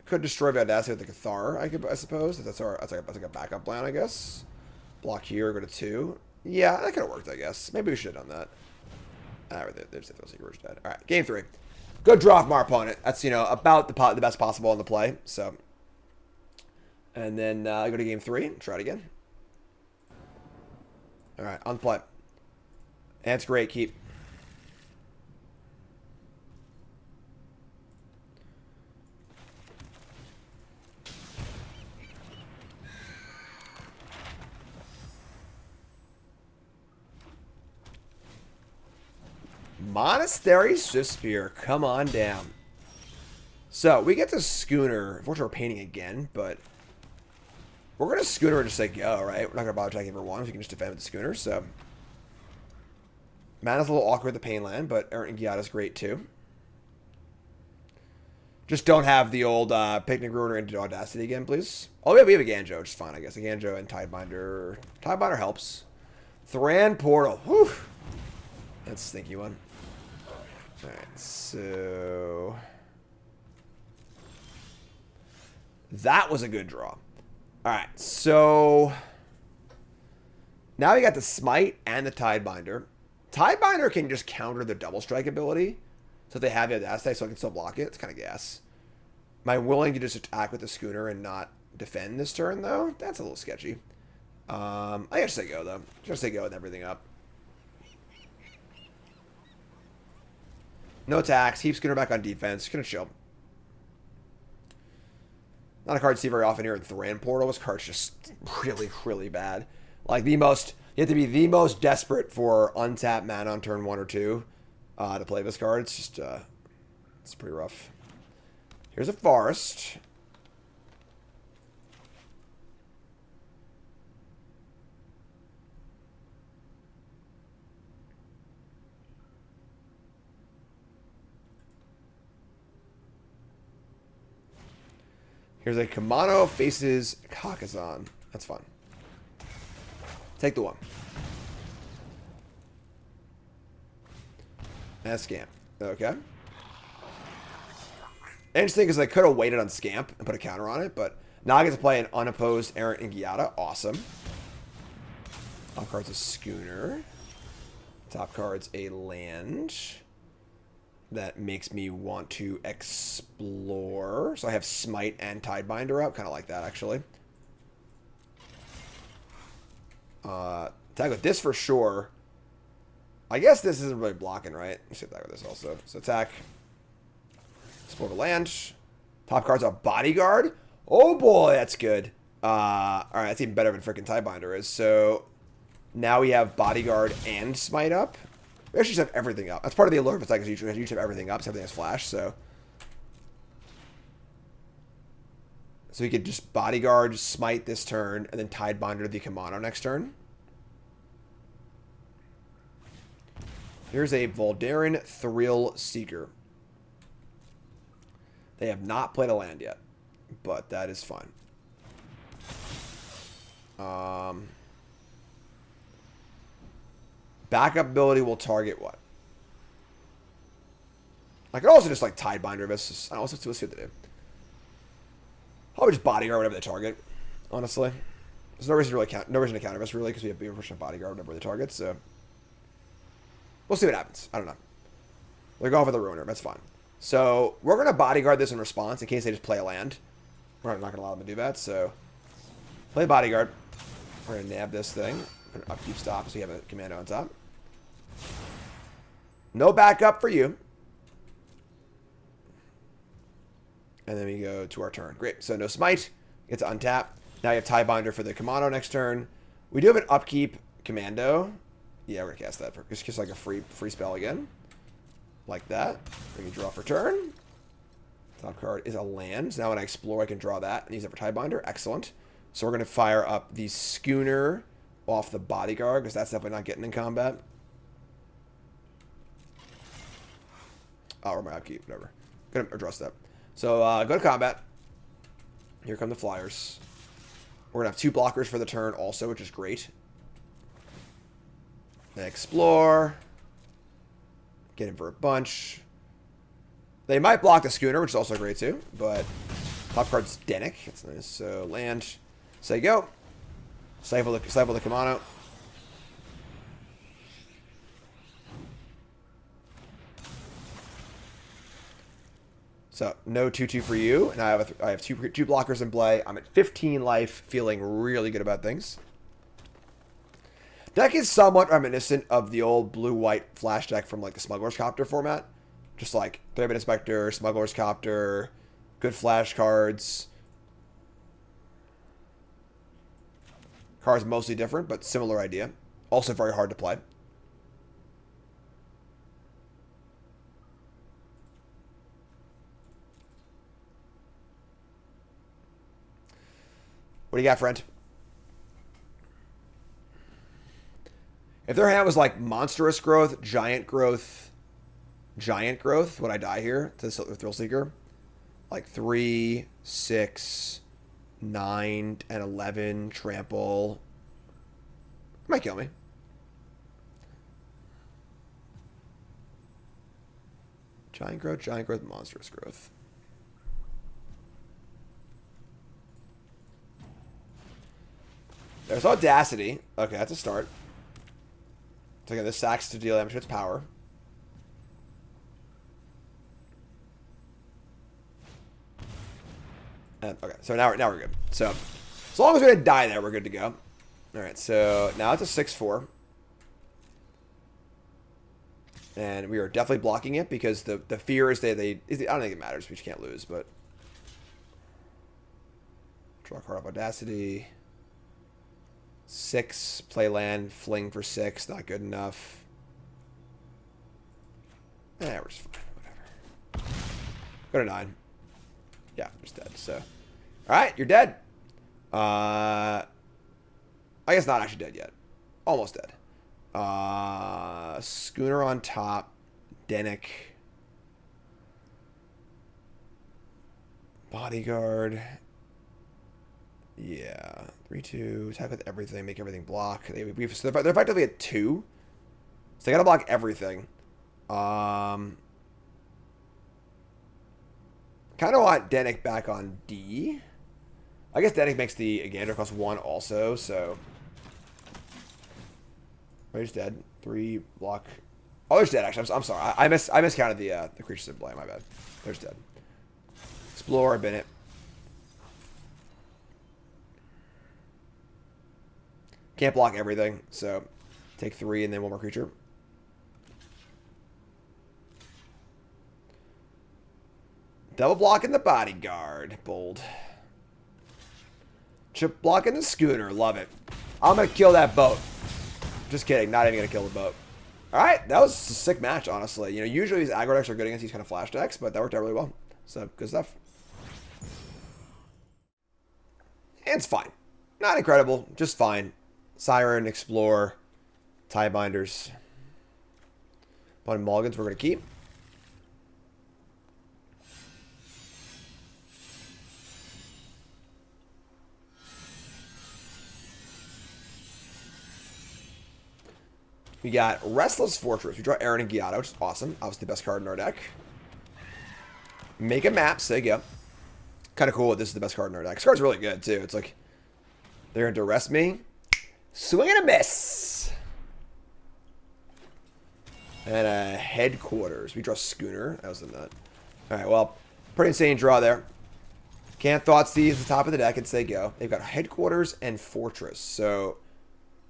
could destroy the Audacity with the Cathar, I suppose. That's like a backup plan, I guess. Block here, go to 2. Yeah, that could have worked, I guess. Maybe we should have done that. There's the Secret dead. All right, game 3. Good draw from our opponent. That's, you know, about the best possible in the play. So, and then go to game 3. Try it again. All right, on play. That's great. Keep. Monastery Swiftspear, come on down. So we get to Schooner. Unfortunately, we're painting again, but we're gonna Schooner and just say go, right? We're not gonna bother attacking for 1 if we can just defend with the Schooner. So Mana's a little awkward with the pain land, but Errant and Giada is great too. Just don't have the old Picnic Ruiner into Audacity again, please. Oh, yeah, we have Eiganjo, which is fine, I guess. Eiganjo and Tidebinder. Tidebinder helps. Thran Portal. Whew. That's a stinky one. Alright, so that was a good draw. Alright, so now we got the Smite and the Tidebinder. Tidebinder can just counter the double strike ability. So if they have the Audacity, so I can still block it. It's kind of gas. Am I willing to just attack with the Schooner and not defend this turn, though? That's a little sketchy. I gotta say go, though. Just say go with everything up. No attacks. Keep Schooner back on defense. Gonna chill. Not a card you see very often here in Thran Portal. This card's just really, really bad. Like the most, you have to be the most desperate for untapped mana on turn 1 or 2 to play this card. It's just, it's pretty rough. Here's a Forest. Here's a Commando faces Gobakhan. That's fun. Take the 1. And Scamp. Okay. Interesting because I could have waited on Scamp and put a counter on it, but now I get to play an unopposed Errant and Giada. Awesome. Top card's a Schooner. Top card's a land. That makes me want to explore. So I have Smite and Tidebinder up. Kind of like that, actually. Attack with this for sure. I guess this isn't really blocking, right? Let's attack with this also. So attack. Explore the land. Top card's a Bodyguard. Oh boy, that's good. Alright, that's even better than freaking Tidebinder is. So now we have Bodyguard and Smite up. We actually just have everything up. That's part of the allure of attack, because you usually have everything up, so everything has flash, so we could just Bodyguard, Smite this turn, and then Tidebinder the Commando next turn. Here's a Voldaren Thrill Seeker. They have not played a land yet, but that is fine. Backup ability will target what? I could also just like Tidebinder this. I don't know, let's see what they do. Probably just Bodyguard whatever they target. Honestly, there's no reason to counter this really because we have pushing Bodyguard whatever they target. So we'll see what happens. I don't know. They're going for the Ruiner. That's fine. So we're gonna Bodyguard this in response in case they just play a land. We're not gonna allow them to do that. So play Bodyguard. We're gonna nab this thing. Put an upkeep stop so you have a Commando on top. No backup for you. And then we go to our turn. Great. So no Smite. Get to untap. Now you have Tidebinder for the Commando next turn. We do have an upkeep Commando. Yeah, we're going to cast that. It's just like a free spell again. Like that. We can draw for turn. Top card is a land. So now when I explore, I can draw that and use it for Tidebinder. Excellent. So we're going to fire up the Schooner off the Bodyguard, because that's definitely not getting in combat. Oh, or my upkeep, whatever. Gonna address that. So go to combat. Here come the flyers. We're gonna have 2 blockers for the turn also, which is great. Then explore. Get in for a bunch. They might block the Schooner, which is also great too. But top card's Dennick. That's nice. So land. Say go. Stifle the Commando. So no 2/2 for you, and I have two blockers in play. I'm at 15 life, feeling really good about things. Deck is somewhat reminiscent of the old blue-white flash deck from like the Smuggler's Copter format, just like Pyramid Inspector, Smuggler's Copter, good flash cards. Cards mostly different, but similar idea. Also very hard to play. What do you got, friend? If their hand was like monstrous growth, giant growth, would I die here to the Thrill Seeker? Like 3, 6, 9, and 11 trample. Might kill me. Giant growth, monstrous growth. There's Audacity. Okay, that's a start. So again, this sacks to deal damage to its power. And, okay, so now we're good. So as long as we didn't die there, we're good to go. All right, so now it's a 6/4. And we are definitely blocking it because the fear is I don't think it matters. We just can't lose, but draw a card off Audacity. 6, play land, fling for 6, not good enough. We're just fine, whatever. Go to 9. Yeah, we're just dead, so. Alright, you're dead. I guess not actually dead yet. Almost dead. Schooner on top. Dennick. Bodyguard. Yeah, 3/2, attack with everything, make everything block. They're effectively at 2, so they gotta block everything. Kind of want Dennick back on D. I guess Dennick makes the Eiganjo cost 1 also, so. Oh, he's dead. 3 block. Oh, there's dead actually. I'm sorry. I miscounted the creatures in play. My bad. There's dead. Explore, bin it. Can't block everything, so take 3 and then 1 more creature. Double blocking the Bodyguard. Bold. Chip blocking the Schooner. Love it. I'm going to kill that boat. Just kidding. Not even going to kill the boat. Alright, that was a sick match, honestly. You know, usually these aggro decks are good against these kind of flash decks, but that worked out really well. So, good stuff. And it's fine. Not incredible, just fine. Siren, Explore, Tidebinders. One mulligans we're going to keep. We got Restless Fortress. We draw Errant and Giada, which is awesome. Obviously the best card in our deck. Make a map, so yeah. Kind of cool this is the best card in our deck. This card's really good, too. It's like, they're going to arrest me. Swing and a miss. And a Headquarters. We draw Schooner. That was the nut. Alright, well, pretty insane draw there. Can't Thoughtseize the top of the deck and say go. They've got Headquarters and Fortress. So,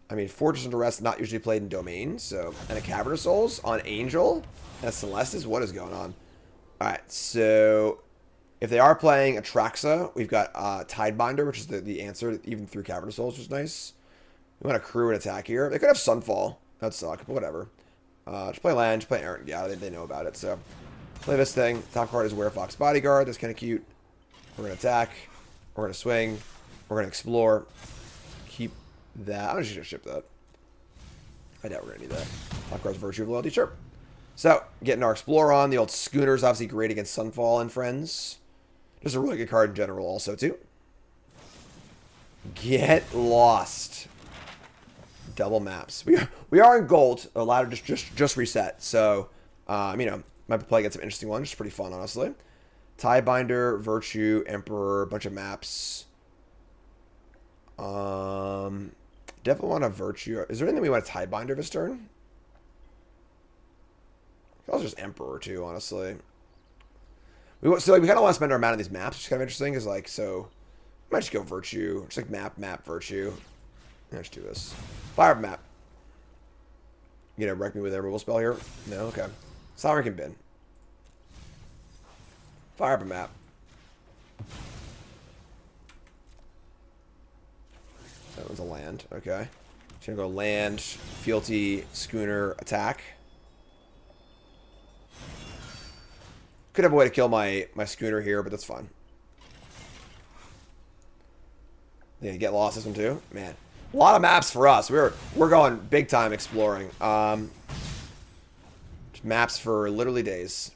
I mean, Fortress of Rest not usually played in Domain, so... And a Cavern of Souls on Angel and a Celestis? What is going on? Alright, so... If they are playing Atraxa, we've got Tidebinder, which is the answer, even through Cavern of Souls, which is nice. We want to crew and attack here. They could have Sunfall. That'd suck, but whatever. Just play land, just play Errant and Giada. They know about it, so... Play this thing. Top card is Werefox Bodyguard. That's kind of cute. We're going to attack. We're going to swing. We're going to explore. Keep that. I'm just going to ship that. I doubt we're going to need that. Top card's Virtue of Loyalty. Sure. So, getting our Explore on. The old Schooner's obviously great against Sunfall and friends. Just a really good card in general also, too. Get Lost. Double maps. We are in gold. The ladder just reset. So, you know, might be playing against some interesting ones. It's pretty fun, honestly. Tidebinder, Virtue, Emperor, a bunch of maps. Definitely want a Virtue. Is there anything we want to Tidebinder this turn? Also just Emperor too, honestly. We kind of want to spend our mana on these maps, which is kind of interesting. Is like, so I might just go Virtue, just like map, Virtue. Let's do this. Fire up map. You gonna wreck me with a removal spell here? No, okay. Soaring can bin. Fire up a map. That was a land. Okay. Just gonna go land, fealty, schooner, attack. Could have a way to kill my schooner here, but that's fine. Yeah, get lost this one too. Man, a lot of maps for us. We're going big time exploring. Maps for literally days.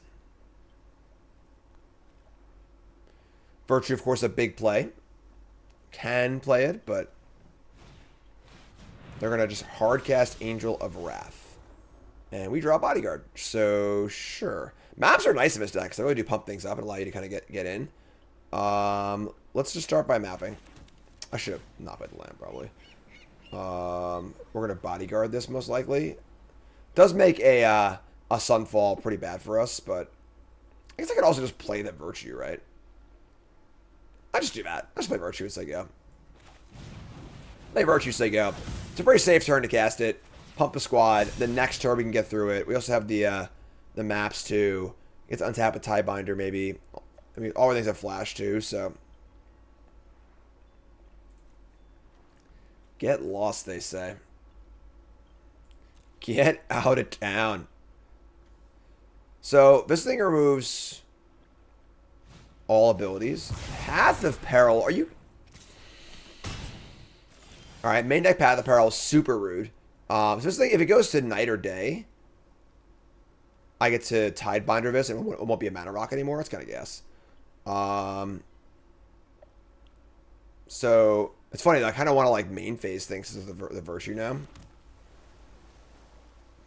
Virtue, of course, a big play. Can play it, but they're gonna just hardcast Angel of Wrath, and we draw Bodyguard. So sure. Maps are nice in this deck because they really do pump things up and allow you to kind of get in. Let's just start by mapping. I should have not played the land, probably. We're going to Bodyguard this, most likely. Does make a Sunfall pretty bad for us, but I guess I could also just play the Virtue, right? I just do that. I just play Virtue as I go. Play Virtue as I go. It's a pretty safe turn to cast it. Pump the squad. The next turn we can get through it. We also have the maps too. Get to untap a Tidebinder maybe. I mean, all the things have flash too, so. Get lost, they say. Get out of town. So, this thing removes all abilities. Path of Peril. Are you... Alright, main deck Path of Peril is super rude. So this thing, if it goes to night or day, I get to Tidebinder this, and it won't be a mana rock anymore. It's kind of gas. So it's funny. I kind of want to like main phase things since the Virtue now,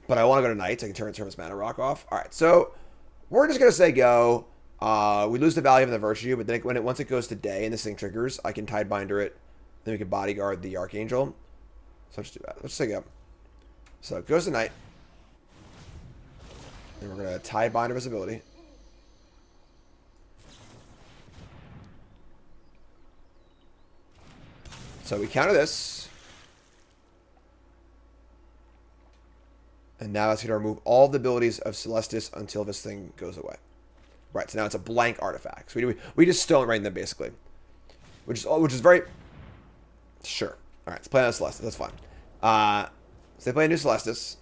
but I want to go to night so I can turn this mana rock off. All right, so we're just gonna say go. We lose the value of the Virtue, but then once it goes to day and this thing triggers, I can Tidebinder it. Then we can Bodyguard the Archangel. So let's do that. Let's say go. So it goes to night. And we're going to Tidebinder visibility. So we counter this. And now it's going to remove all the abilities of Celestis until this thing goes away. Right, so now it's a blank artifact. So we just stone right in them, basically. Which is very... Sure. Alright, let's play on Celestis. That's fine. So they play a new Celestis.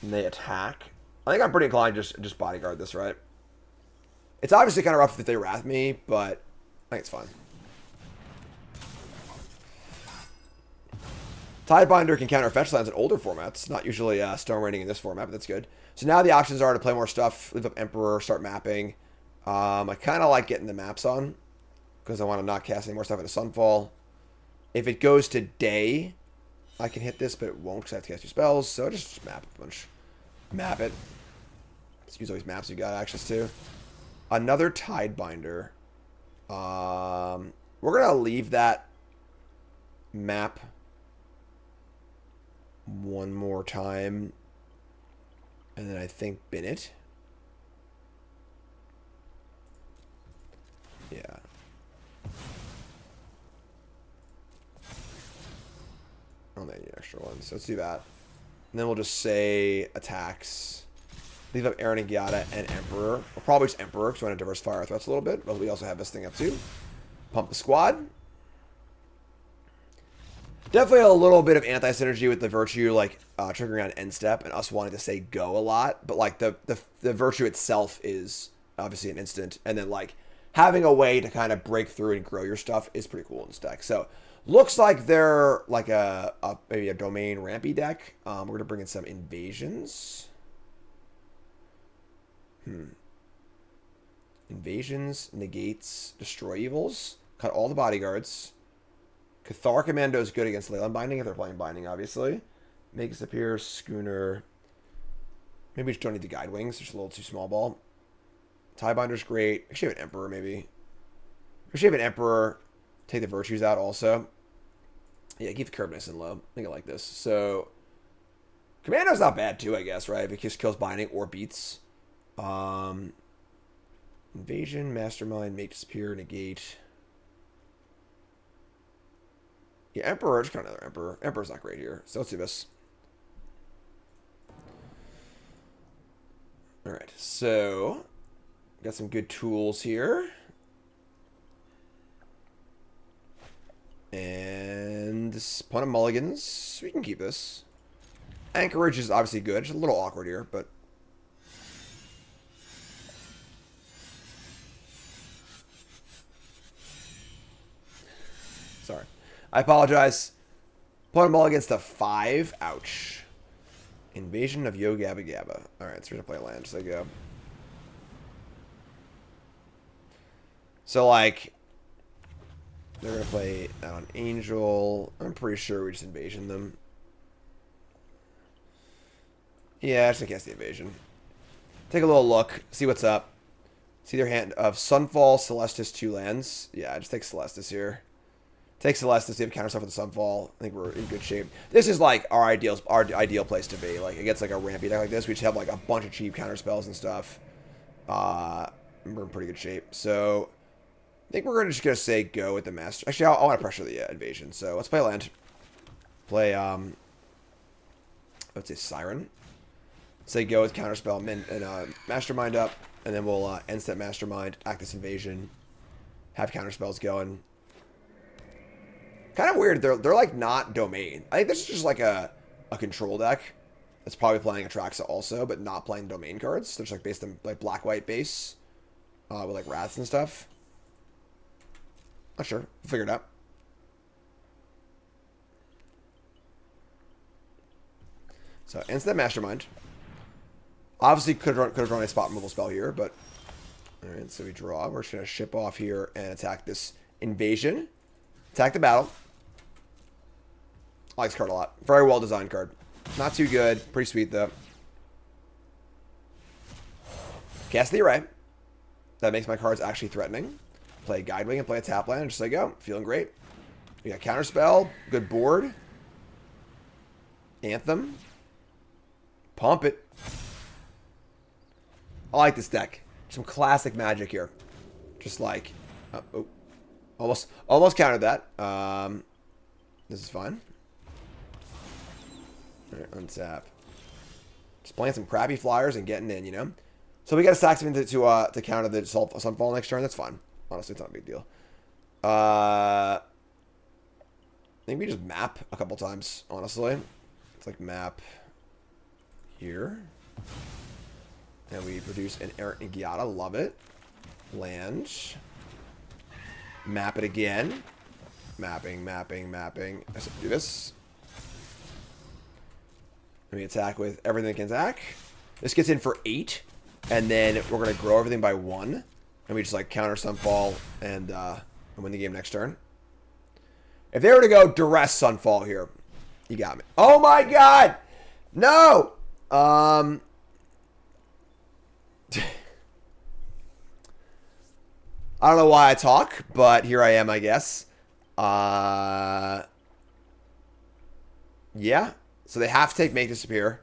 And they attack. I think I'm pretty inclined to just Bodyguard this, right? It's obviously kind of rough if they Wrath me, but I think it's fine. Tidebinder can counter fetch lands in older formats. Not usually Stone Raining in this format, but that's good. So now the options are to play more stuff, leave up Emperor, start mapping. I kind of like getting the maps on because I want to not cast any more stuff into Sunfall. If it goes to day, I can hit this, but it won't because I have to cast 2 spells. So just map a bunch. Map it. Let's use all these maps you got access to. Another Tidebinder. We're going to leave that map one more time. And then I think bin it. Yeah. extra ones. So let's do that. And then we'll just say attacks. Leave up Errant and Giada and Emperor. Or probably just Emperor because we want to diversify our threats a little bit. But we also have this thing up too. Pump the squad. Definitely a little bit of anti-synergy with the Virtue, like, triggering on end step and us wanting to say go a lot. But, like, the Virtue itself is obviously an instant. And then, like, having a way to kind of break through and grow your stuff is pretty cool in this deck. So, looks like they're, like, maybe a domain rampy deck. We're going to bring in some invasions. Invasions, negates, destroy evils. Cut all the bodyguards. Cathar Commando is good against Leyland Binding if they're playing Binding, obviously. Makes appear, Schooner. Maybe we just don't need the Guidewings. It's just a little too small ball. Tidebinder's great. Actually, have an Emperor, maybe. Actually, have an Emperor. Take the Virtues out also. Yeah, keep the curve nice and low. I think I like this. So, Commando's not bad too, I guess, right? If it just kills Binding or beats. Invasion, Mastermind, Make Disappear, Negate. Yeah, Emperor. Just got another Emperor. Emperor's not great here. So let's do this. Alright, so got some good tools here. And this Pun of Mulligans. We can keep this. Anchorage is obviously good. It's a little awkward here, but sorry. I apologize. Put them all against a 5. Ouch. Invasion of Gobakhan. Alright, so we're going to play a land as I go. So, like, they're going to play that on Angel. I'm pretty sure we just invasion them. Yeah, I just cast the invasion. Take a little look. See what's up. See their hand of Sunfall, Celestis, 2 lands. Yeah, just take Celestis here. Take Celestis, we have counter stuff with the Sunfall. I think we're in good shape. This is like our ideal place to be. Like against like a rampy deck like this, we just have like a bunch of cheap counter spells and stuff. We're in pretty good shape. So I think we're just gonna say go with the master. Actually, I want to pressure the invasion. So let's play a land. Play let's say Siren. Say go with counter spell and Mastermind up, and then we'll end step Mastermind, act this invasion, have counter spells going. Kind of weird. They're like not domain. I think this is just like a control deck that's probably playing Atraxa also, but not playing domain cards. They're just like based on like black-white base with like wraths and stuff. Not sure. We'll figure it out. So instant Mastermind. Obviously could have run a spot removal spell here, but all right. So we draw. We're just gonna ship off here and attack this invasion. Attack the battle. I like this card a lot. Very well designed card. Not too good. Pretty sweet though. Cast the Array. That makes my cards actually threatening. Play Guidewing and play a tap land. And just like go. Feeling great. We got Counterspell. Good board. Anthem. Pump it. I like this deck. Some classic magic here. Just like... oh. Almost countered that. This is fine. Alright, untap. Just playing some crappy flyers and getting in, you know? So we got to sack something to counter the Sunfall next turn. That's fine. Honestly, it's not a big deal. I think we just map a couple times, honestly. It's like map here. And we produce an Errant and Giada. Love it. Land. Map it again. Mapping. Let's do this. Let me attack with everything that can attack. This gets in for 8. And then we're going to grow everything by 1. And we just like counter Sunfall and win the game next turn. If they were to go Duress Sunfall here, you got me. Oh my god! No! I don't know why I talk, but here I am, I guess. Yeah. So they have to take Make Disappear.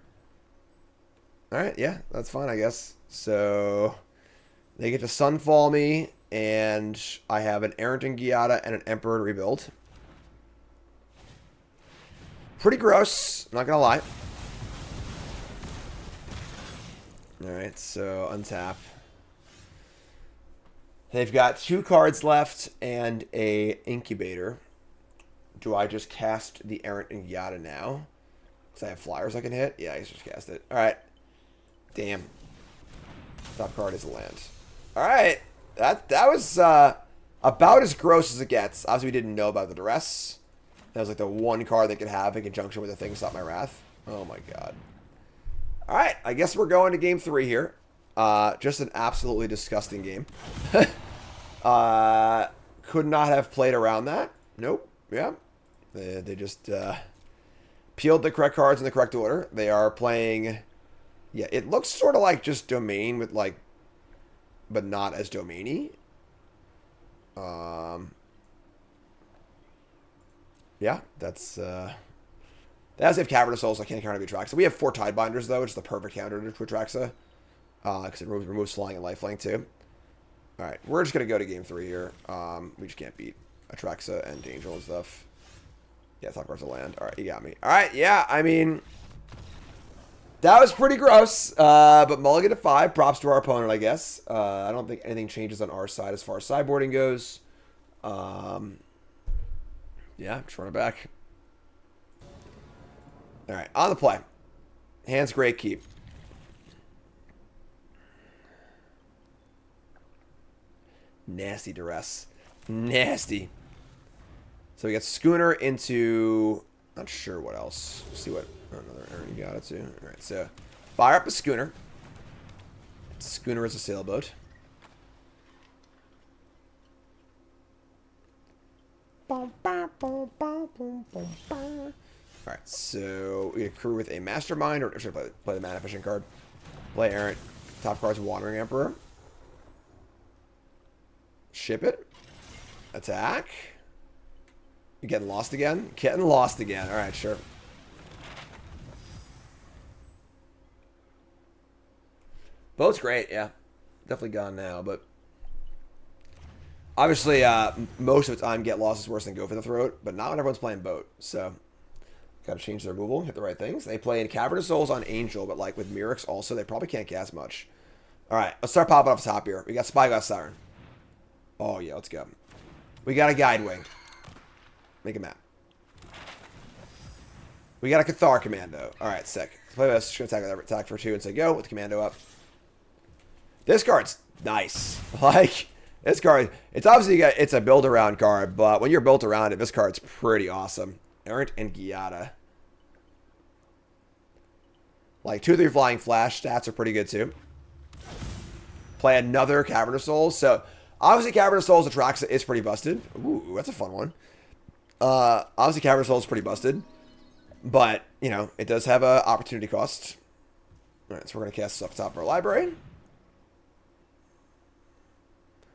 Alright, yeah, that's fine, I guess. So they get to Sunfall me, and I have an Errant and Giada and an Emperor to rebuild. Pretty gross, not gonna lie. Alright, so untap. They've got 2 cards left and a incubator. Do I just cast the Errant and Giada now? Because I have flyers I can hit? Yeah, I just cast it. Alright. Damn. Top card is a land. Alright. That was about as gross as it gets. Obviously, we didn't know about the duress. That was like the one card they could have in conjunction with the thing Stop My Wrath. Oh my god. Alright, I guess we're going to game 3 here. Just an absolutely disgusting game. Could not have played around that. Nope. Yeah. They just peeled the correct cards in the correct order. They are playing... Yeah, it looks sort of like just Domain with like... But not as Domain-y. Yeah, that's... They also have Cavern of Souls, I can't counter to Atraxa. We have 4 Tidebinders, though, which is the perfect counter to Atraxa. Because it removes flying and lifelink, too. Alright, we're just going to go to game 3 here. We just can't beat Atraxa and Angel and stuff. Yeah, top cards of land. Alright, you got me. Alright, yeah, I mean... That was pretty gross. But mulligan to 5. Props to our opponent, I guess. I don't think anything changes on our side as far as sideboarding goes. Yeah, just run it back. Alright, on the play. Hands great keep. Nasty duress. Nasty. So we got Schooner into... Not sure what else. Let's see what... Oh, another Errant and Giada too. Alright, so... Fire up a Schooner. Schooner is a sailboat. Alright, so we accrue with a Mastermind, or should I play the Mana Efficient card? Play Errant. Top card's Wandering Emperor. Ship it. Attack. You getting lost again? Getting lost again. Alright, sure. Boat's great, yeah. Definitely gone now, but... Obviously, most of the time, Get Lost is worse than Go for the Throat, but not when everyone's playing Boat, so... Gotta change their removal, hit the right things. They play in Cavern of Souls on Angel, but like with Mirrex also, they probably can't cast much. Alright, let's start popping off the top here. We got Spyglass Siren. Oh, yeah, let's go. We got a Guidewing. Make a map. We got a Cathar Commando. Alright, sick. Let's play this. Just gonna attack for 2 and say go with the Commando up. This card's nice. Like, this card, it's obviously, it's a build around card, but when you're built around it, this card's pretty awesome. Errant and Giada. Like, 2/3 flying flash stats are pretty good too. Play another Cavern of Souls. So, obviously, Cavern of Souls Atraxa is pretty busted. Ooh, that's a fun one. Obviously, Cavern of Souls is pretty busted. But, you know, it does have a opportunity cost. Alright, so we're going to cast this up top of our library.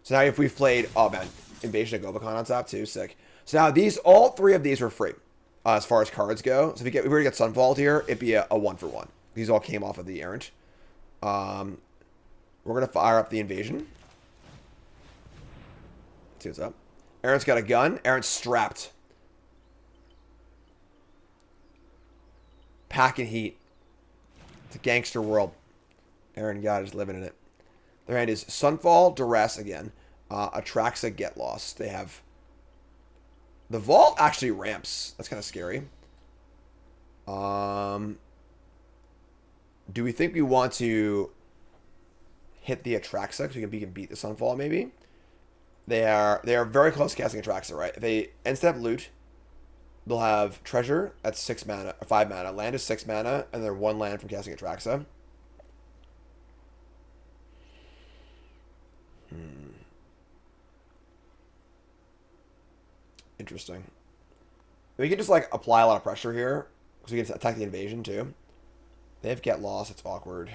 So now if we've played, oh man, Invasion of Gobakhan on top too, sick. So now these, all 3 of these were free as far as cards go. So if we already got Sunvault here, it'd be a 1-for-1. These all came off of the Errant. We're going to fire up the Invasion. See what's up. Errant's got a gun. Errant's strapped. Packing heat. It's a gangster world. Errant and God is living in it. Their hand is Sunfall, Duress again. Atraxa, Get Lost. They have... The Vault actually ramps. That's kind of scary. Do we think we want to hit the Atraxa? Because we can beat the Sunfall, maybe? They are very close to casting Atraxa, right? If they instead of loot, they'll have Treasure at 6 mana, or 5 mana. Land is 6 mana, and they're 1 land from casting Atraxa. Interesting. We can just, like, apply a lot of pressure here. Because we can attack the Invasion, too. They have Get Lost. It's awkward.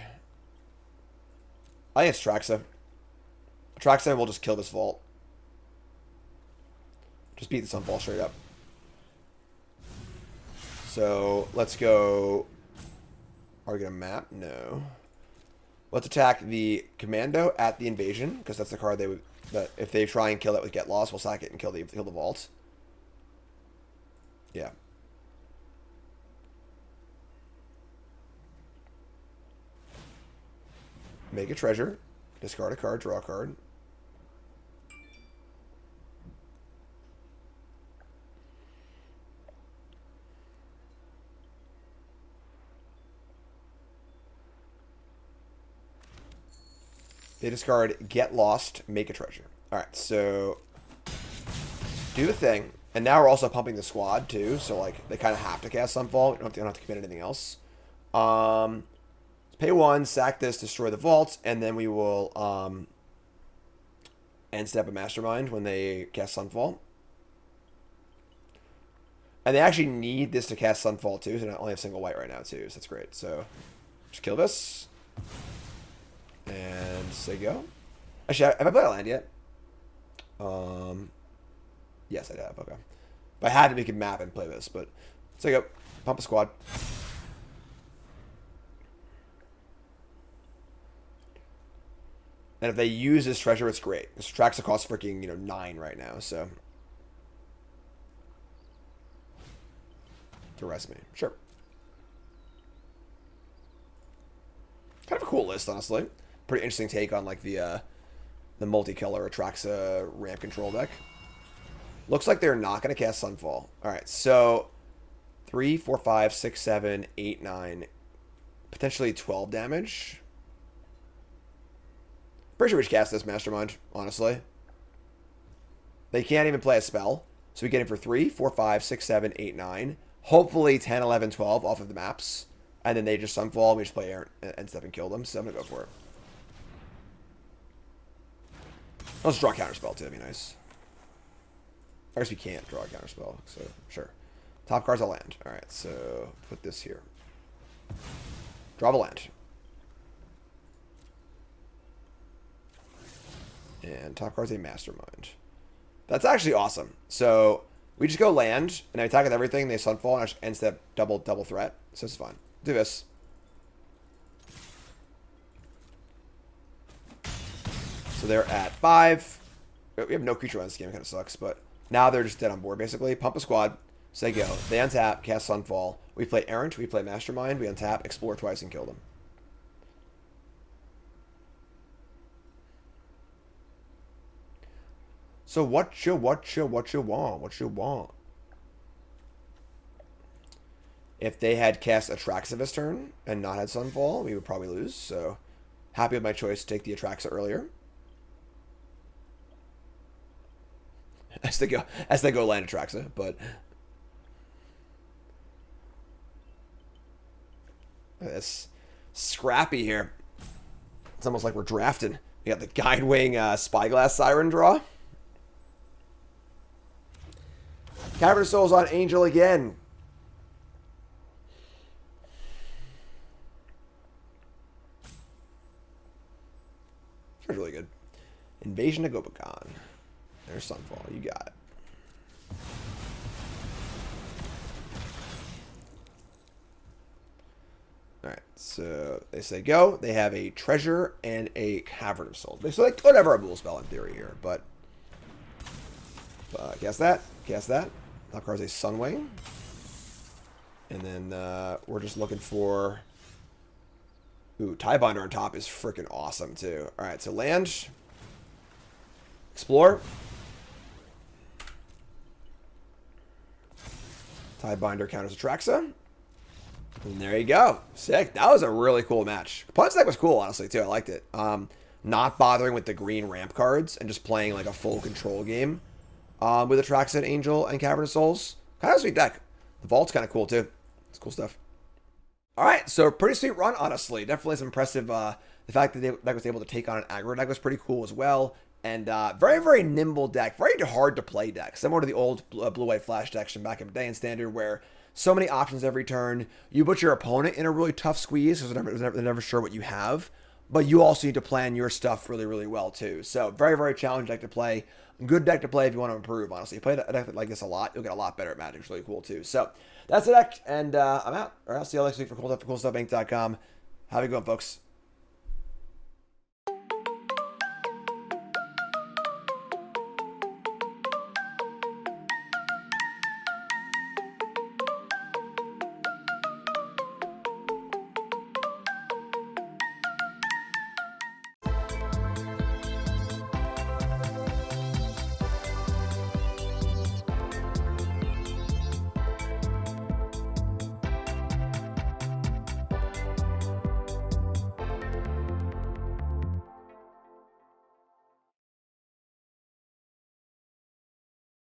I think it's Atraxa. Atraxa will just kill this Vault. Just beat the Sunfall straight up. So, let's go... Are we going to map? No. Let's attack the Commando at the Invasion. Because that's the card they would... That if they try and kill it with Get Lost, we'll sack it and kill the Vault. Yeah. make a treasure, discard a card, draw a card. They discard Get Lost, make a treasure. Alright, so do the thing. And now we're also pumping the squad too, so like they kind of have to cast Sunfall. You don't have to commit anything else. Pay 1, sack this, destroy the vault, and then we will end step a Mastermind when they cast Sunfall. And they actually need this to cast Sunfall too, so they only have single white right now too, so that's great. So just kill this. And say go. Actually, have I played a land yet? Yes, I have. Okay. If I had to make a map and play this, but say go. Pump a squad. And if they use this treasure, it's great. This tracks cost freaking 9 right now, so to rest me, sure. Kind of a cool list, honestly. Pretty interesting take on like the multicolor Atraxa ramp control deck. Looks like they're not going to cast Sunfall. All right, so 3, 4, 5, 6, 7, 8, 9, potentially 12 damage. Pretty sure we should cast this Mastermind, honestly. They can't even play a spell, so we get it for 3, 4, 5, 6, 7, 8, 9. Hopefully 10, 11, 12 off of the maps. And then they just Sunfall, and we just play Errant and step and kill them, so I'm going to go for it. Let's draw a counterspell, too. That'd be nice. I guess we can't draw a counterspell, so sure. Top card's a land. Alright, so put this here. Draw the land. And top card's a Mastermind. That's actually awesome. So we just go land, and I attack with everything, they Sunfall, and I just end step double threat. So it's fine. Do this. So they're at 5. We have no creature on this game. It kind of sucks, but now they're just dead on board, basically. Pump a squad. Say go. They untap, cast Sunfall. We play Errant. We play Mastermind. We untap, explore twice, and kill them. So what you want? If they had cast Atraxa this turn and not had Sunfall, we would probably lose. So happy with my choice to take the Atraxa earlier. As they go land Atraxa, but it's scrappy here. It's almost like we're drafting. We got the Guidewing Spyglass Siren draw. Cavern of Souls on Angel again. That's really good. Invasion of Gobakhan. There's Sunfall. You got it. Alright, so they say go. They have a treasure and a Cavern of Souls. So they could have our Bull spell in theory here, but cast that. Cast that. Top card's a Sunwing. And then we're just looking for... Ooh, Tidebinder on top is freaking awesome, too. Alright, so land. Explore. Tidebinder counters Atraxa. And there you go. Sick. That was a really cool match. Punch deck was cool, honestly, too. I liked it. Not bothering with the green ramp cards and just playing like a full control game with Atraxa, Angel, and Cavern of Souls. Kind of a sweet deck. The Vault's kind of cool, too. It's cool stuff. All right, so pretty sweet run, honestly. Definitely some impressive. The fact that the deck was able to take on an aggro deck was pretty cool as well. And very, very nimble deck. Very hard to play deck. Similar to the old blue-white flash decks from back in the day in Standard, where so many options every turn. You put your opponent in a really tough squeeze because they're never sure what you have. But you also need to plan your stuff really, really well, too. So very, very challenging deck to play. Good deck to play if you want to improve, honestly. You play a deck like this a lot, you'll get a lot better at Magic. It's really cool, too. So that's the deck, and I'm out. All right, I'll see you all next week for CoolStuffInc.com. Have a good one, folks.